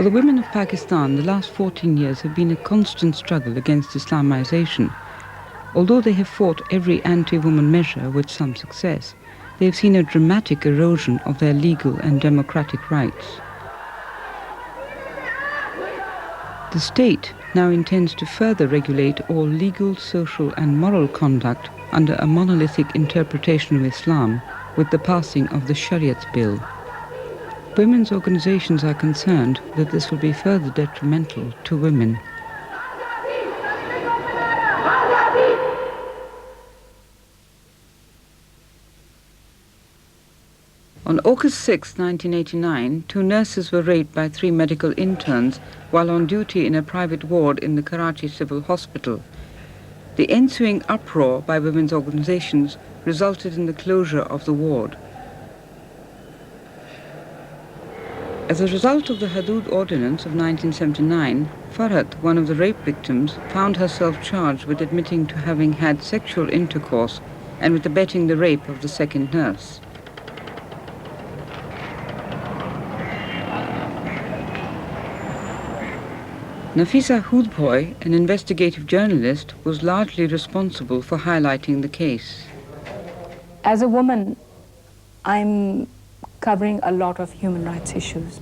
For the women of Pakistan, the last 14 years have been a constant struggle against Islamization. Although they have fought every anti-woman measure with some success, they have seen a dramatic erosion of their legal and democratic rights. The state now intends to further regulate all legal, social and moral conduct under a monolithic interpretation of Islam with the passing of the Shariat Bill. Women's organizations are concerned that this will be further detrimental to women. On August 6, 1989, 2 nurses were raped by 3 medical interns while on duty in a private ward in the Karachi Civil Hospital. The ensuing uproar by women's organizations resulted in the closure of the ward. As a result of the Hudud Ordinance of 1979, Farhat, one of the rape victims, found herself charged with admitting to having had sexual intercourse and with abetting the rape of the second nurse. Nafisa Hoodbhoy, an investigative journalist, was largely responsible for highlighting the case. As a woman, I'm covering a lot of human rights issues.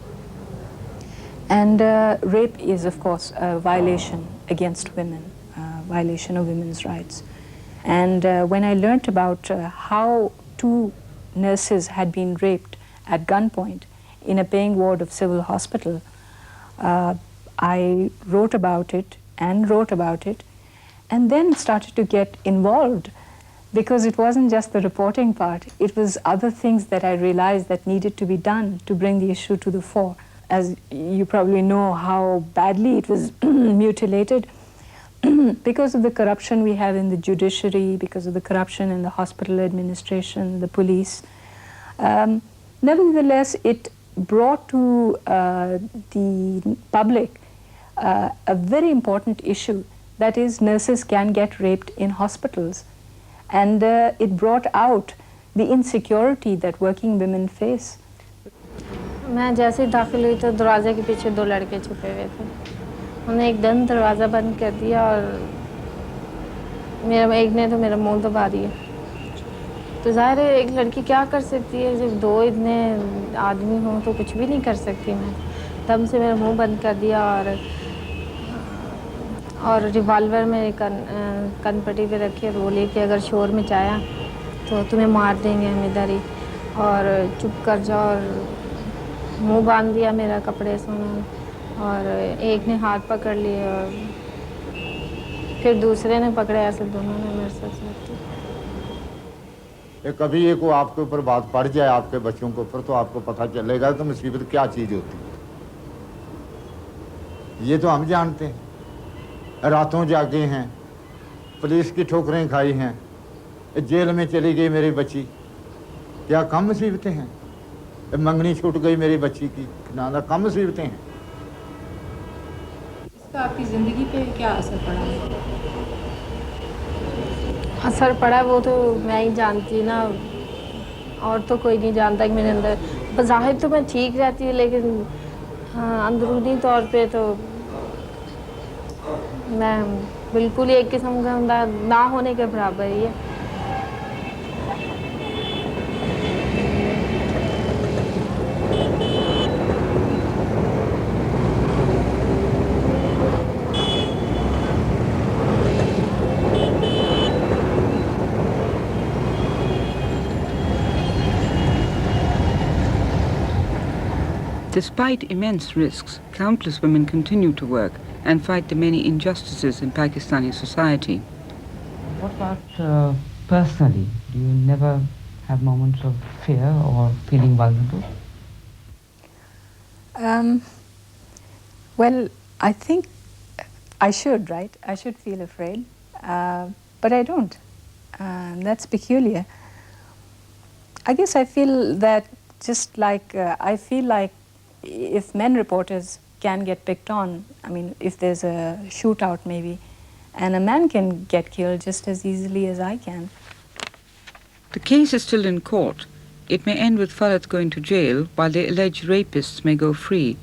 And rape is, of course, a violation against women, a violation of women's rights. And when I learnt about how 2 nurses had been raped at gunpoint in a paying ward of civil hospital, I wrote about it, and then started to get involved, because it wasn't just the reporting part, it was other things that I realized that needed to be done to bring the issue to the fore. As you probably know how badly it was mutilated because of the corruption we have in the judiciary, because of the corruption in the hospital administration, the police. Nevertheless, it brought to the public a very important issue, that is, nurses can get raped in hospitals. And it brought out the insecurity that working women face. मैं जैसे ही दाखिल हुई तो दरवाजे के पीछे 2 लड़के छुपे हुए थे। उन्होंने एकदम दरवाज़ा बंद कर दिया और एक ने तो मेरा मुंह दबा दिया। तो ज़ाहिर है एक लड़की क्या कर सकती है, जब 2 इतने आदमी हों तो कुछ भी नहीं कर सकती मैं। तब से मेरा मुंह बंद कर दिया और रिवॉल्वर मेरे कनपट्टी पे रखे, बोले कि अगर शोर मचाया तो तुम्हें मार देंगे हम इधर ही, और चुप कर जाओ, और मुंह बांध दिया मेरा कपड़े से उन्होंने, और एक ने हाथ पकड़ लिए और फिर दूसरे ने पकड़े, ऐसे दोनों ने मेरे साथ किया। कभी ये को आपके ऊपर बात पड़ जाए आपके बच्चों के ऊपर, तो आपको पता चलेगा कि मुसीबत क्या चीज़ होती है। ये तो हम जानते हैं, रातों जागे हैं, पुलिस की ठोकरें खाई हैं, जेल में चली गई मेरी बच्ची, क्या कम मुसीबतें हैं? मंगनी छूट गई मेरी बच्ची की, ना कम मुसीबतें हैं। इसका आपकी ज़िंदगी पे क्या असर पड़ा? असर पड़ा वो तो मैं ही जानती ना, और तो कोई नहीं जानता कि मेरे अंदर। बज़ाहिर तो मैं ठीक रहती हूँ, लेकिन अंदरूनी तौर पे तो मैं बिल्कुल ही एक किस्म का ना होने के बराबर ही है। Despite immense risks, countless women continue to work and fight the many injustices in Pakistani society. What about personally? Do you never have moments of fear or feeling vulnerable? Well, I think I should, right? I should feel afraid, but I don't. That's peculiar. I guess I feel that just like, I feel like if men reporters can get picked on, I mean, if there's a shootout maybe, and a man can get killed just as easily as I can. The case is still in court. It may end with Farhat going to jail, while the alleged rapists may go free.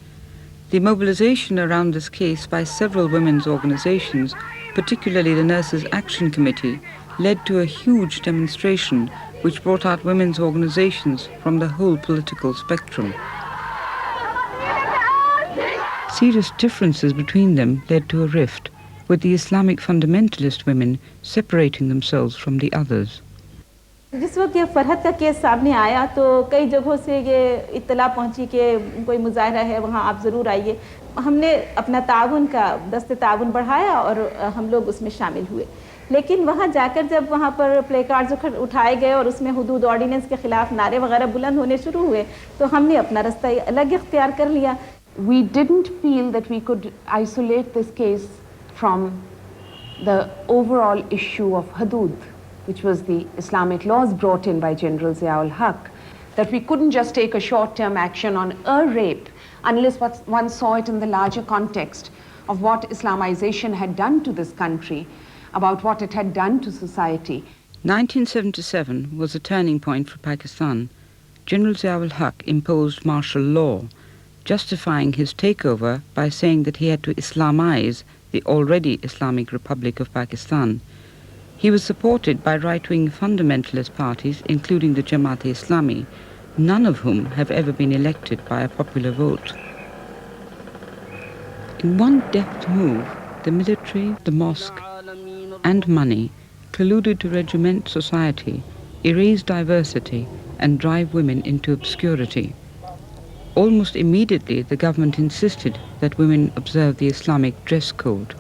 The mobilization around this case by several women's organizations, particularly the Nurses Action Committee, led to a huge demonstration which brought out women's organizations from the whole political spectrum. Serious differences between them led to a rift, with the Islamic fundamentalist women separating themselves from the others. जिस वक्त ये फरहत का case सामने आया तो कई जगहों से ये इत्तला पहुंची कि कोई मुजाहरा है वहाँ आप ज़रूर आइए। हमने अपना ताउन का दस्ते ताउन बढ़ाया और हम लोग उसमें शामिल हुए। लेकिन वहाँ जाकर जब वहाँ पर प्ले कार्ड्स उठाए गए और उसमें हुदूद ऑर्डिनेंस के खिलाफ नारे वगैरह बुलंद होने शुरू हुए तो हमने अपना रास्ता अलग इख्तियार कर लिया। We didn't feel that we could isolate this case from the overall issue of hudud, which was the Islamic laws brought in by General Zia al-Haq, that we couldn't just take a short-term action on a rape unless one saw it in the larger context of what Islamization had done to this country, about what it had done to society. 1977 was a turning point for Pakistan. General Zia al-Haq imposed martial law, justifying his takeover by saying that he had to Islamize the already Islamic Republic of Pakistan. He was supported by right-wing fundamentalist parties, including the Jamaat-e-Islami, none of whom have ever been elected by a popular vote. In one deft move, the military, the mosque, and money colluded to regiment society, erase diversity, and drive women into obscurity. Almost immediately, the government insisted that women observe the Islamic dress code.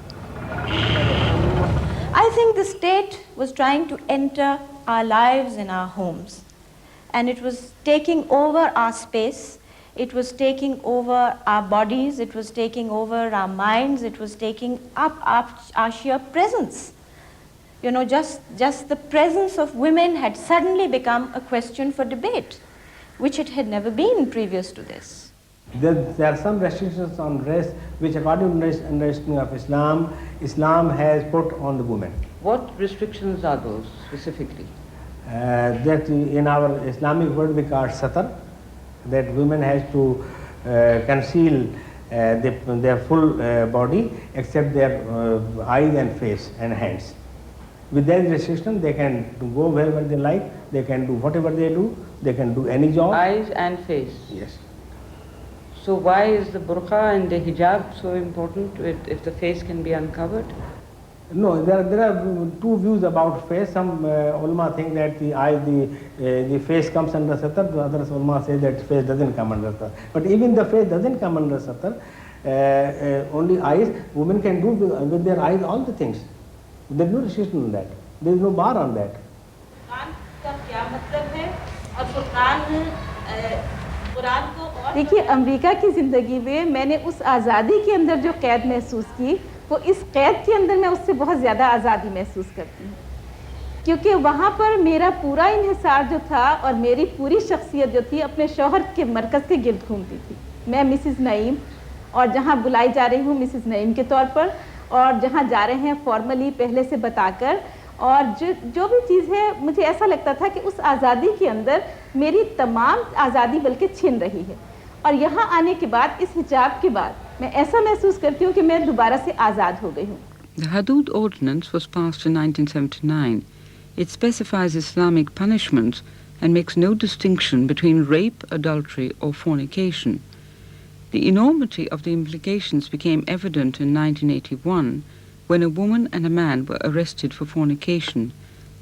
I think the state was trying to enter our lives and our homes, and it was taking over our space, it was taking over our bodies, it was taking over our minds, it was taking up our sheer presence. You know, just the presence of women had suddenly become a question for debate, which it had never been previous to this. There are some restrictions on dress which, according to the understanding of Islam has put on the women. What restrictions are those specifically? That in our Islamic word we call satar, that women has to conceal their full body except their eyes and face and hands. With that restriction, they can go wherever they like, they can do whatever they do, they can do any job. Eyes and face? Yes. So why is the burqa and the hijab so important if the face can be uncovered? No, there are two views about face. Some ulama think that the face comes under satar, the others ulama say that face doesn't come under satar. But even the face doesn't come under satar, only eyes, women can do with their eyes all the things. There is no restriction on that. There is no bar on that. देखिए America की ज़िंदगी में मैंने उस आज़ादी के अंदर जो कैद महसूस की वो इस कैद के अंदर मैं उससे बहुत ज़्यादा आज़ादी महसूस करती हूँ क्योंकि वहाँ पर मेरा पूरा इन्हिसार जो था और मेरी पूरी शख्सियत जो थी अपने शौहर के मरकज़ के गिर्द घूमती थी। मैं मिसिज़ नईम और जहाँ बुलाई जा रही हूँ मिसिज़ नईम के तौर पर और जहाँ जा रहे हैं फॉर्मली पहले से बताकर और जो भी चीज़ है मुझे ऐसा लगता था कि उस आज़ादी के अंदर मेरी तमाम आज़ादी बल्कि छिन रही है और यहाँ आने के बाद इस हिजाब के बाद मैं ऐसा महसूस करती हूँ कि मैं दोबारा से आज़ाद हो गई हूँ। The Hudud Ordinance was passed in 1979. It specifies Islamic punishments and makes no distinction between rape, adultery or fornication. The enormity of the implications became evident in 1981 when a woman and a man were arrested for fornication,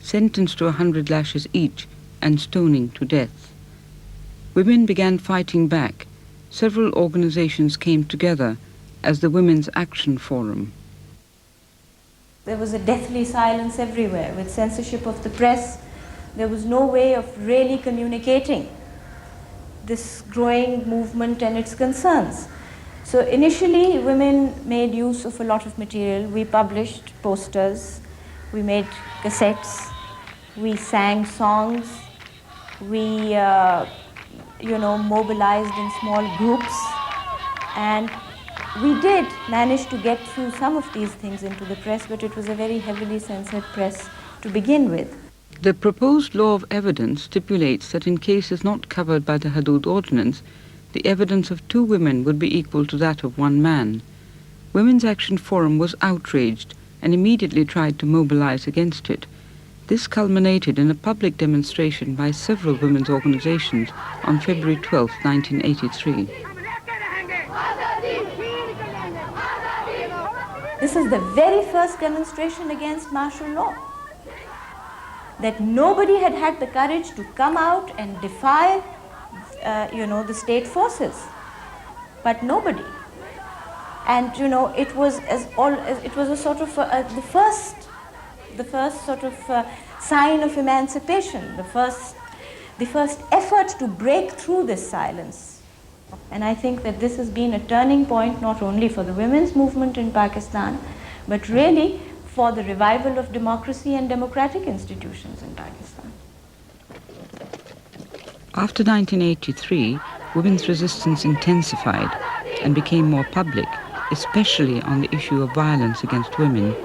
sentenced to 100 lashes each and stoning to death. Women began fighting back. Several organizations came together as the Women's Action Forum. There was a deathly silence everywhere with censorship of the press. There was no way of really communicating this growing movement and its concerns. So initially women made use of a lot of material. We published posters, we made cassettes, we sang songs, we mobilized in small groups, and we did manage to get through some of these things into the press, but it was a very heavily censored press to begin with. The proposed law of evidence stipulates that in cases not covered by the Hudud Ordinance, the evidence of 2 women would be equal to that of 1 man. Women's Action Forum was outraged and immediately tried to mobilize against it. This culminated in a public demonstration by several women's organizations on February 12, 1983. This is the very first demonstration against martial law. That nobody had had the courage to come out and defy, the state forces, but nobody. And it was a sort of the first sort of sign of emancipation, the first effort to break through this silence. And I think that this has been a turning point not only for the women's movement in Pakistan, but really for the revival of democracy and democratic institutions in Pakistan. After 1983, women's resistance intensified and became more public, especially on the issue of violence against women.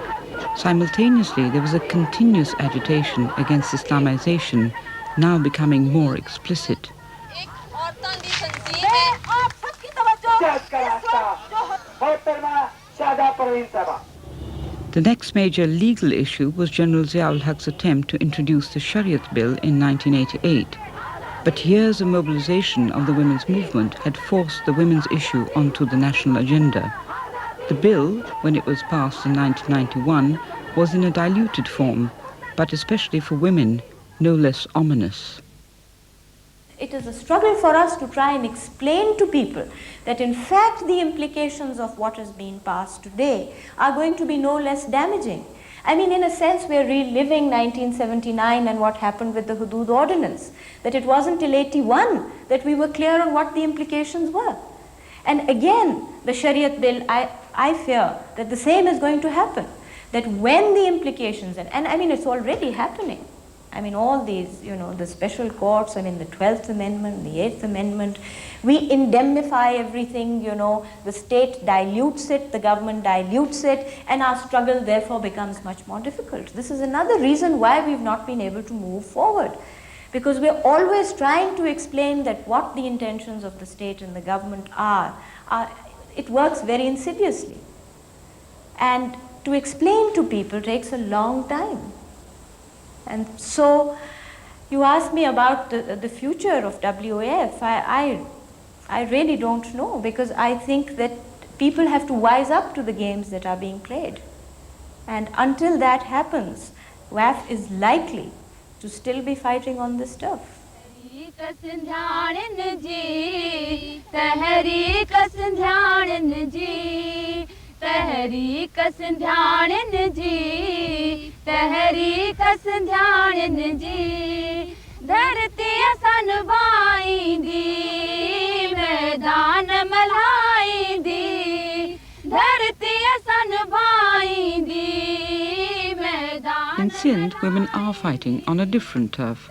Simultaneously, there was a continuous agitation against Islamization, now becoming more explicit. The next major legal issue was General Zia-ul-Haq's attempt to introduce the Shariat Bill in 1988. But years of mobilization of the women's movement had forced the women's issue onto the national agenda. The bill, when it was passed in 1991, was in a diluted form, but especially for women, no less ominous. It is a struggle for us to try and explain to people that in fact the implications of what is being passed today are going to be no less damaging. I mean, in a sense, we're reliving 1979 and what happened with the Hudud Ordinance, that it wasn't till 81 that we were clear on what the implications were. And again, the Shariat Bill, I fear that the same is going to happen, that when the implications, and I mean, it's already happening. I mean, all these, the special courts, I mean, the 12th Amendment, the 8th Amendment, we indemnify everything, the state dilutes it, the government dilutes it, and our struggle therefore becomes much more difficult. This is another reason why we've not been able to move forward, because we're always trying to explain that what the intentions of the state and the government are it works very insidiously. And to explain to people takes a long time. And so you asked me about the future of WAF. I really don't know, because I think that people have to wise up to the games that are being played. And until that happens, WAF is likely to still be fighting on this turf. तहरीक संध्याणन जी तहरीक संध्याणन जी धरती असन बाईंदी मैदान मल्हाईंदी धरती असन बाईंदी मैदान. In Sindh, women are fighting on a different turf.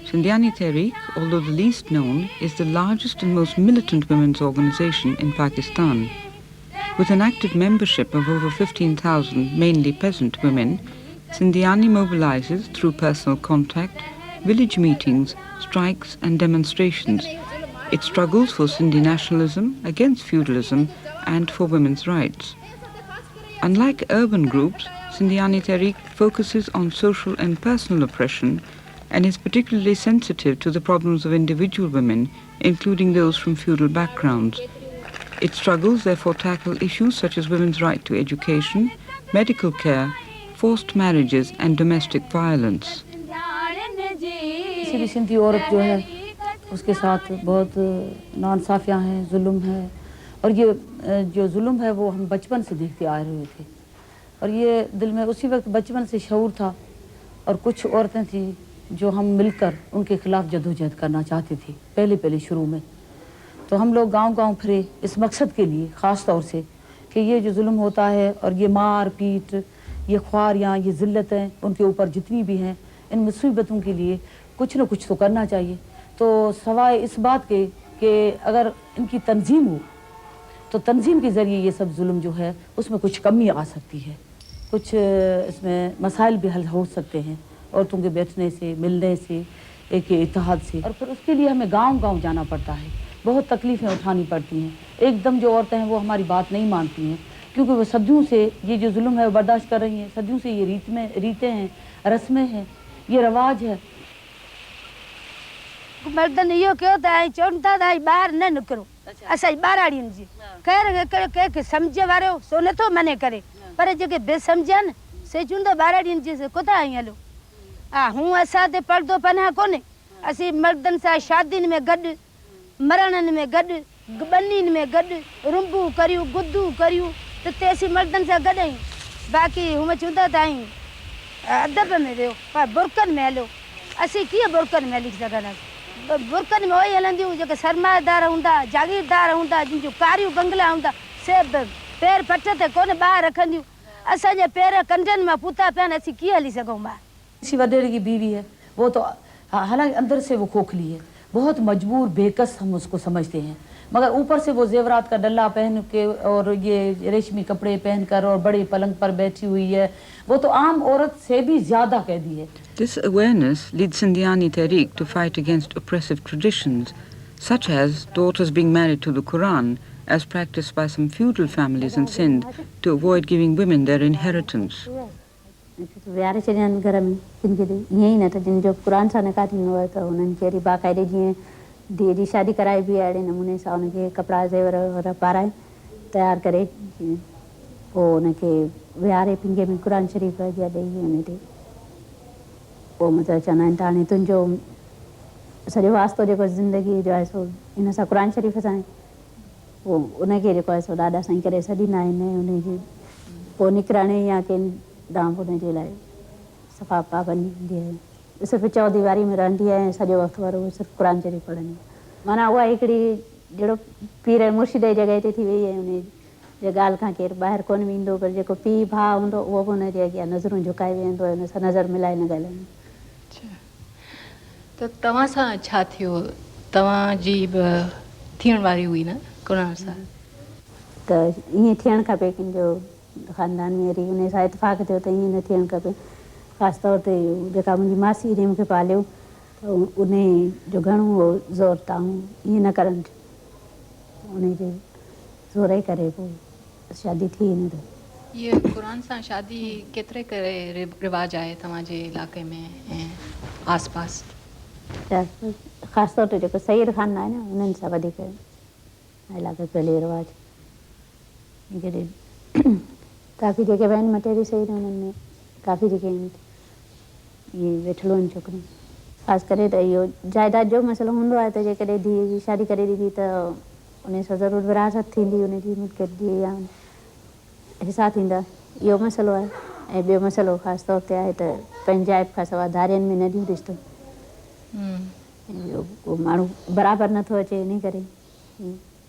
Sindhiani Tahreeq, although the least known, is the largest and most militant women's organization in Pakistan. With an active membership of over 15,000 mainly peasant women, Sindhiani mobilizes through personal contact, village meetings, strikes and demonstrations. It struggles for Sindhi nationalism, against feudalism and for women's rights. Unlike urban groups, Sindhiani Tahreeq focuses on social and personal oppression and is particularly sensitive to the problems of individual women, including those from feudal backgrounds. Its struggles therefore tackle issues such as women's right to education, medical care, forced marriages and domestic violence. किसी भी सिंधी औरत जो है उसके साथ बहुत नाइंसाफियां हैं, जुल्म है, और ये जो जुल्म है वो हम बचपन से देखते आ रहे थे, और ये दिल में उसी वक्त बचपन से शऊर था, और कुछ औरतें थी जो हम मिलकर उनके खिलाफ जदोजहद करना चाहती थी पहले शुरू में. तो हम लोग गांव-गांव फिरे इस मकसद के लिए, ख़ास तौर से कि ये जो जुल्म होता है और ये मार पीट, ये ख्वारियाँ, ये ज़िल्लतें उनके ऊपर जितनी भी हैं, इन मुसीबतों के लिए कुछ न कुछ तो करना चाहिए. तो सवाए इस बात के कि अगर इनकी तंजीम हो तो तंजीम के ज़रिए ये सब जुल्म जो है उसमें कुछ कमी आ सकती है, कुछ इसमें मसाइल भी हल हो सकते हैं औरतों के बैठने से, मिलने से, एक इत्तेहाद से. और फिर उसके लिए हमें गाँव-गाँव जाना पड़ता है, बहुत तकलीफ़ें उठानी पड़ती हैं। एकदम जो औरतें हैं वो हमारी बात नहीं मानती हैं, क्योंकि वो सदियों से ये जो जुल्म है वो बर्दाश्त कर रही हैं। सदियों से ये रीतें हैं, रस्में हैं, ये रवाज है। मर्दन इहो कयो त ऐं चवनि था त ॿाहिरि न निकिरो, असांजी ॿाराड़ियुनि जी ख़ैर कंहिंखे सम्झ वारो सो नथो मने करे, पर जेके बेसम्झ आहिनि से चवंदो ॿाराड़ियुनि जी कोथा आई हलो। हा हूं असां ते पर्दो पनाह कोन्हे, असीं मर्दनि सां शादियुनि में गॾु, मरणनि में गॾु, बनीनि में गॾु, रुंबू करियूं, गुदू करियूं, त ते असीं मर्दनि सां गॾु आहियूं। बाक़ी हूअं चवंदा त आहियूं अदब में वियो, पर बुरकनि में हलो, असीं कीअं बुरकनि में हली सघंदासीं? बुरकनि में उहे हलंदियूं जेके सरमाएदार हूंदा, जागीरदार हूंदा, जिन जूं कारियूं बंगला हूंदा, से पैर पट ते कोन ॿाहिरि रखंदियूं। असांजे पैर कंडनि मां पूता पिया आहिनि, असीं कीअं हली सघूं ॿाहिरि? किसी वडेरे की बीवी है, वो तो हालांकि अंदर से वो खोखली है, बहुत मजबूर बेकस हम उसको समझते हैं, मगर ऊपर से वो जेवरात का डल्ला पहन के और ये रेशमी कपड़े पहनकर और बड़े पलंग पर बैठी हुई है, वो तो आम औरत से भी ज़्यादा कैदी है। This awareness leads Sindhiani Tahreeq to fight against oppressive traditions, such as daughters being married to the Quran, as practiced by some feudal families in Sindh, to avoid giving women their inheritance. विहारे छॾनि घर में किन खे ईअं ई न त जिन जो क़ुरान सां निकाह थींदो आहे त हुननि खे वरी बाक़ाइदे जीअं धीअ जी शादी कराए बि अहिड़े नमूने सां हुनखे कपिड़ा ज़ेवर वग़ैरह पाराए तयारु करे पोइ हुनखे विहारे पिंगे में क़ुरान शरीफ़ जा ॾेई हुन ते पोइ मतिलबु चवंदा आहिनि त हाणे तुंहिंजो सॼो वास्तो जेको ज़िंदगी जो आहे सो हिन सां क़ुरान शरीफ़ सां आहे, पोइ उनखे जेको आहे सो ॾाढा साईं करे छॾींदा आहिनि हुनजी पोइ निकिरणे या कंहिं ॾांहुं हुनजे लाइ सफ़ा पाबंदी हूंदी आहे। सिर्फ़ु चौदीवारी में रहंदी आहे ऐं सॼो वक़्तु वारो सिर्फ़ु क़ुरान शरीफ़ पढ़ंदी आहे। माना उहा हिकिड़ी जहिड़ो पीर मुर्शिद जी जॻह ते थी वई आहे, उन जे ॻाल्हि खां केरु ॿाहिरि कोन वेंदो, पर जेको पीउ भाउ हूंदो उहो बि हुनजे अॻियां नज़रूं झुकाए वेहंदो आहे, हुन सां नज़र मिलाए न ॻाल्हाईंदो। त तव्हां सां छा थियो? तव्हांजी बि थियण वारी हुई न क़ुरान सां? त ईअं थियणु खपे कंहिंजो ख़ानदान में वरी उन सां इतफ़ाक़ थियो त ईअं न थियणु खपे। ख़ासि तौर ते जेका मुंहिंजी मासी ने मूंखे पालियो त उन जो घणो उहो ज़ोर ताऊं ईअं न करणु, उनजे ज़ोर जे करे पोइ शादी थी न रही। ये क़ुरान सां शादी केतिरे करे रिवाज आहे तव्हांजे इलाइक़े में ऐं आसपास? ख़ासि तौर ते जेको सईद ख़ान आहे न उन्हनि सां वधीक इलाइक़े पहले रिवाज जॾहिं काफ़ी जेके आहिनि मटेरी सही न हुननि में काफ़ी जेके आहिनि इहे वेठिलो आहिनि छोकिरियूं। ख़ासि करे त इहो जाइदाद जो मसइलो हूंदो आहे त जेकॾहिं धीअ जी शादी करे ॾिनी त उन सां ज़रूरु विरासत थींदी, उनजी मिल्कियत जी या हिसा थींदा, इहो मसइलो आहे। ऐं ॿियो मसइलो ख़ासि तौर ते आहे त पंहिंजाइप खां सवाइ धारियनि में न ॾियूं रिश्तो, को माण्हू बराबरि नथो अचे, इन करे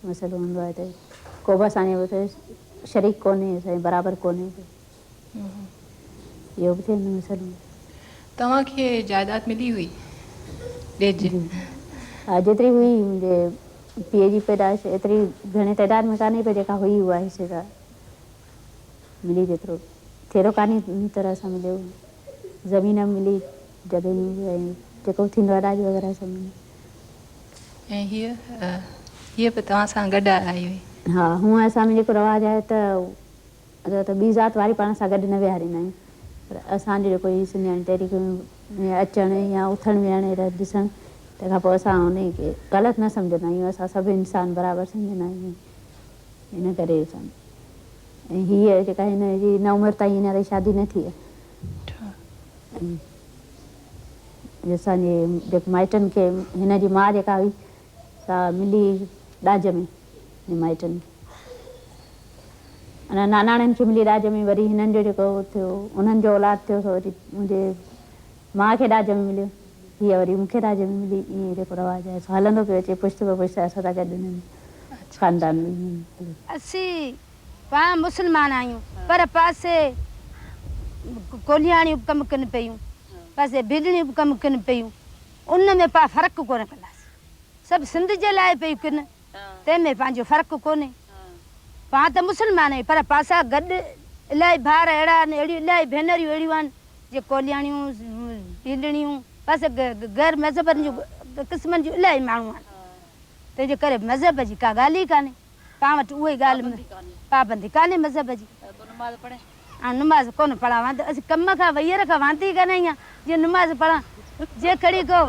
मसइलो हूंदो आहे त को बि असांजे शरीक कोन्हे, असांजे बराबरि कोन्हे, इहो बि थियनि मसइलो। तव्हांखे जाइदाद मिली हुई ॾेज? हा जेतिरी हुई मुंहिंजे पीउ जी पैदाइश एतिरी घणे तइदाद में कान्हे, पर जेका हुई उहा हिसेदार मिली, जेतिरो थेरो कान्हे तरह सां मिलियो, ज़मीन मिली, जॻहियूं ऐं जेको थींदो आहे ॾाज वग़ैरह सभु मिली। ऐं हीअ बि तव्हां सां गॾु आई हुई? हा हूअं असां में जेको रवाजु आहे त ॿी ज़ात वारी पाण सां गॾु न विहारींदा आहियूं, पर असांजो जेको ई सिंधियाणी तहरीक में अचणु या उथणु वेहणु अहिड़ा ॾिसणु, तंहिंखां पोइ असां उनखे ग़लति न सम्झंदा आहियूं, असां सभु इंसान बराबरि सम्झंदा आहियूं। इन करे असां ऐं हीअ जेका हिन जी न उमिरि ताईं हींअर शादी न थी आहे। असांजे जेके माइटनि खे हिन जी माउ जेका हुई सा मिली ॾाज में माइटनि अञा नानाणनि खे मिली ॾाज में, वरी हिननि जो जेको थियो उन्हनि जो औलाद थियो सो वरी मुंहिंजे माउ खे ॾाज में मिलियो, हीअ वरी मूंखे ॾाज में मिली, ईअं जेको रवाजु आहे सो हलंदो पियो अचे पुश्त ब पुश्त असां सां गॾु हिननि ख़ानदान में। असीं पाण मुस्लमान आहियूं, पर पासे कोलियाणियूं बि कमु कनि पियूं, पासे भिडणियूं बि कमु कनि पियूं, उन में पा फ़र्क़ु कोन कंदासीं, सभु सिंध जे लाइ पियूं कनि, तंहिंमें पंहिंजो फ़र्क़ु कोन्हे। पाण त मुस्लमान आहियूं, पर पासा गॾु इलाही भाउर अहिड़ा आहिनि, अहिड़ियूं इलाही भेनरियूं अहिड़ियूं आहिनि जे कोलियाणियूं भिडणियूं, पासे गैर मज़हबनि जूं क़िस्मनि जूं इलाही माण्हू आहिनि, त तंहिंजे करे मज़हब जी का ॻाल्हि ई कान्हे पाण वटि उहे ॻाल्हि पाबंदी कान्हे मज़हब जी ऐं नमाज़ कोन पढ़ा वांदो असीं कम खां वहीअर खां वांदी कान आहियां जीअं नमाज़ पढ़ा जे खड़ी को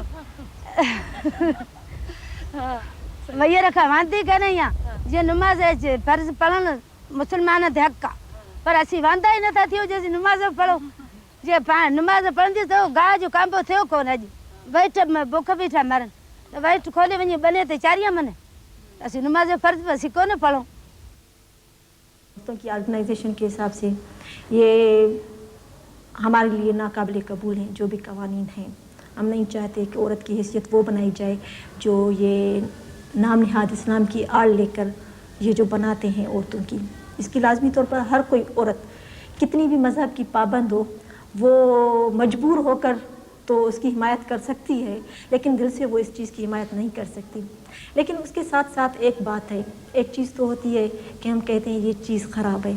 वहीअर खां वांदी कान आहियां जीअं नमाज़ फर्ज़ पढ़णु मुस्लमान ते हक़ आहे पर असीं वांदा ई नथा थियूं जे असीं नमाज़ पढ़ूं जे पाण नमाज़ पढ़ंदी त गाह जो कांबो थियो कोन अॼु वेठ में बुख बीठा मरनि त वेठ खोले वञी बने ते चारियां मने असीं नमाज़ फर्ज़ पे असीं कोन पढ़ूं औरतों की ऑर्गेनाइजेशन के हिसाब से ये हमारे लिए नाकाबिल कबूल हैं जो भी कवानीन हैं। हम नहीं चाहते कि औरत की हैसियत वो बनाई जाए जो ये नाम निहाद इस्लाम की आड़ लेकर ये जो बनाते हैं औरतों की। इसकी लाजमी तौर पर हर कोई औरत कितनी भी मज़हब की पाबंद हो वो मजबूर होकर तो उसकी हिमायत कर सकती है लेकिन दिल से वो इस चीज़ की हिमायत नहीं कर सकती। लेकिन उसके साथ साथ एक बात है, एक चीज़ तो होती है कि हम कहते हैं ये चीज़ ख़राब है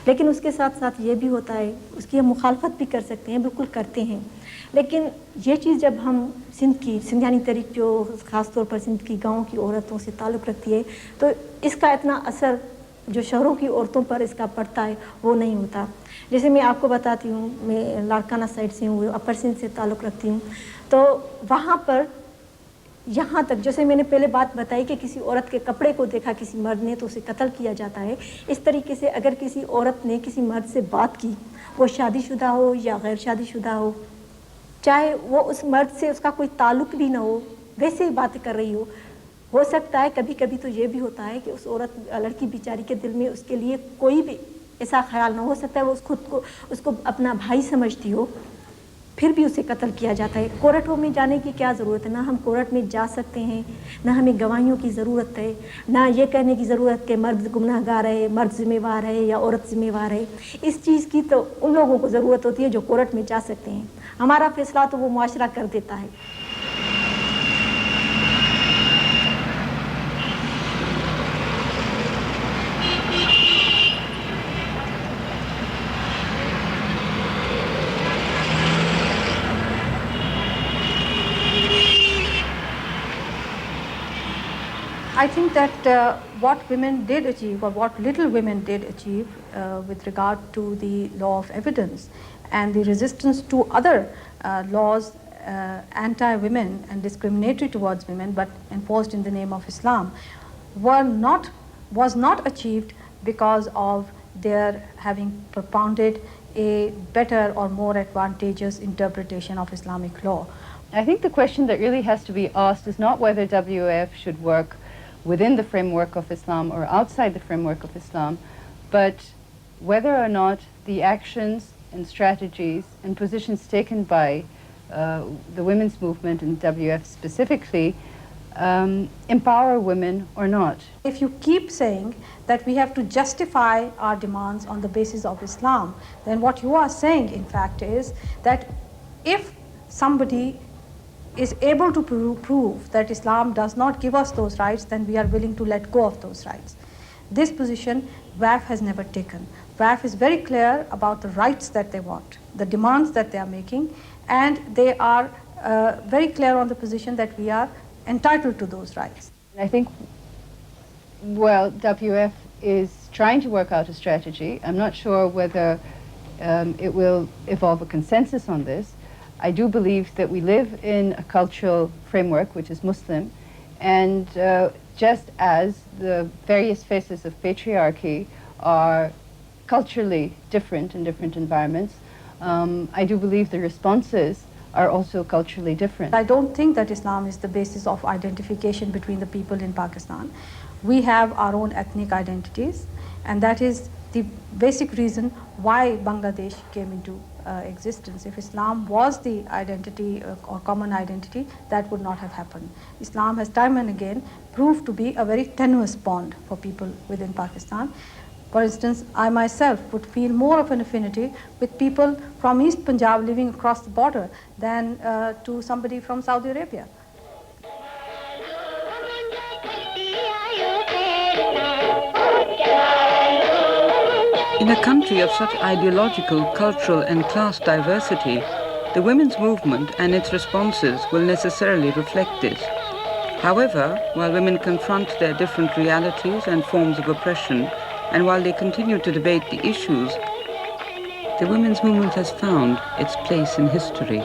लेकिन उसके साथ साथ ये भी होता है उसकी हम मुखालफत भी कर सकते हैं, बिल्कुल करते हैं। लेकिन ये चीज़ जब हम सिंधियानी तहरीक जो ख़ास तौर पर सिंध की गाँव की औरतों से ताल्लुक़ रखती है तो इसका इतना असर जो शहरों की औरतों पर इसका पड़ता है वो नहीं होता। जैसे मैं आपको बताती हूँ, मैं लाड़काना साइड से हूँ, अपर सिंध से ताल्लुक़ रखती हूँ, तो वहाँ पर यहाँ तक जैसे मैंने पहले बात बताई कि किसी औरत के कपड़े को देखा किसी मर्द ने तो उसे कत्ल किया जाता है। इस तरीके से अगर किसी औरत ने किसी मर्द से बात की, वो शादीशुदा हो या गैर शादीशुदा हो, चाहे वो उस मर्द से उसका कोई ताल्लुक़ भी ना हो, वैसे ही बातें कर रही हो सकता है कभी कभी तो ये भी होता है कि उस औरत लड़की बेचारी के दिल में उसके लिए कोई भी ऐसा ख्याल ना हो सकता है, वो उसको अपना भाई समझती हो, फिर भी उसे कत्ल किया जाता है। कोर्टों में जाने की क्या ज़रूरत है, ना हम कोर्ट में जा सकते हैं, ना हमें गवाहियों की ज़रूरत है, ना ये कहने की ज़रूरत कि मर्द गुनाहगार है, मर्द ज़िम्मेवार है या औरत ज़िम्मेवार है। इस चीज़ की तो उन लोगों को ज़रूरत होती है जो कोर्ट में जा सकते हैं। हमारा फैसला तो वो मुआशरा कर देता है। I think that what women did achieve, or what little women did achieve with regard to the law of evidence and the resistance to other laws anti-women and discriminatory towards women but enforced in the name of Islam, was not achieved because of their having propounded a better or more advantageous interpretation of Islamic law. I think the question that really has to be asked is not whether WF should work within the framework of Islam or outside the framework of Islam, but whether or not the actions and strategies and positions taken by the women's movement and WF specifically empower women or not. If you keep saying that we have to justify our demands on the basis of Islam, then what you are saying in fact is that if somebody is able to prove that Islam does not give us those rights, then we are willing to let go of those rights. This position WAF has never taken. WAF is very clear about the rights that they want, the demands that they are making, and they are very clear on the position that we are entitled to those rights. I think, well, WF is trying to work out a strategy. I'm not sure whether it will evolve a consensus on this. I do believe that we live in a cultural framework which is Muslim, and just as the various faces of patriarchy are culturally different in different environments, I do believe the responses are also culturally different. I don't think that Islam is the basis of identification between the people in Pakistan. We have our own ethnic identities, and that is the basic reason why Bangladesh came into existence. If Islam was the identity or common identity, that would not have happened. Islam has time and again proved to be a very tenuous bond for people within Pakistan. For instance, I myself would feel more of an affinity with people from East Punjab living across the border than to somebody from Saudi Arabia. In a country of such ideological, cultural and class diversity, the women's movement and its responses will necessarily reflect this. However, while women confront their different realities and forms of oppression, and while they continue to debate the issues, the women's movement has found its place in history.